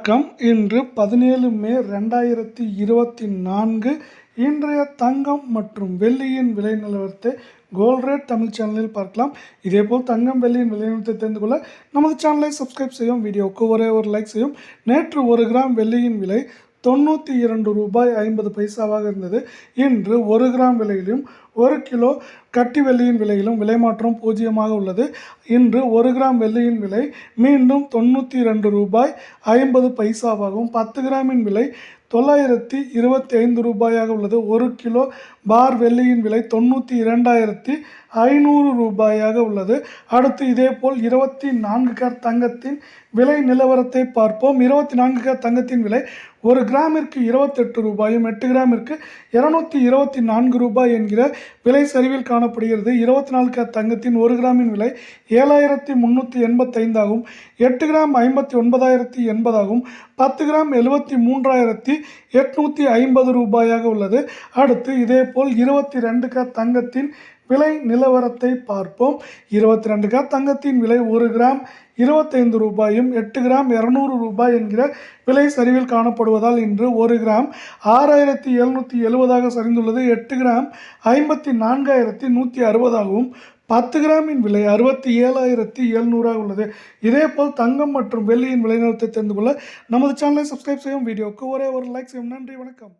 வணக்கம். இன்று 17 மே 2024. இன்றைய தங்கம் மற்றும் வெள்ளியின் விலை நிலவரத்தை கோல்ட் ரேட் தமிழ் சேனலில் பார்க்கலாம். இதேபோல் தங்கம் வெள்ளியின் விலை நிலவரத்தை தெரிந்து கொள்ள நமது சேனலை சப்ஸ்கிரைப் செய்யும். வீடியோவுக்கு ஒரே ஒரு லைக் செய்யும். நேற்று 1 கிராம் வெள்ளியின் விலை 92 ரூபாய் 50 பைசாவாக இருந்தது. இன்று 1 கிராம் விலையிலும் 1 கிலோ கட்டி வெள்ளியின் விலையிலும் விலை மாற்றம் 0 உள்ளது. இன்று 1 கிராம் வெள்ளியின் விலை மீண்டும் 92 ரூபாய் 50 பைசாவாகவும் 10 கிராமின் விலை 925 ரூபாயாக உள்ளது. 1 கிலோ பார் வெள்ளியின் விலை 92,500 ரூபாயாக உள்ளது. அடுத்து இதேபோல் 24 கேரட் தங்கத்தின் விலை நிலவரத்தை பார்ப்போம். 24 கேரட் தங்கத்தின் விலை 1 கிராமிற்கு 28 ரூபாயும் 8 கிராமிற்கு 224 ரூபாய் என்கிற விலை சரிவில் காணப்படுகிறது. 24 கேரட் தங்கத்தின் 1 கிராமின் விலை 7,385 ஆகும். 8 கிராம் 59,080 ஆகும். 10 கிராம் 73,850 ரூபாயாக உள்ளது. அடுத்து இதேபோல் 22 கேரட் தங்கத்தின் விலை நிலவரத்தை பார்ப்போம். 22 கேரட் தங்கத்தின் விலை 1 கிராம் 25 ரூபாயும் 8 கிராம் 200 ரூபாய் என்கிற விலை சரிவில் காணப்படுவதால் இன்று 1 கிராம் 6,770 சரிந்துள்ளது. 8 கிராம் 54,160 ஆகவும் 10 கிராமின் விலை 67,700 உள்ளது. இதேபோல் தங்கம் மற்றும் வெள்ளியின் விலை நிலவரத்தை தெரிந்து கொள்ள நமது சேனலை சப்ஸ்கிரைப் செய்யும். வீடியோவுக்கு ஒரே ஒரு லைக் செய்யும். நன்றி, வணக்கம்.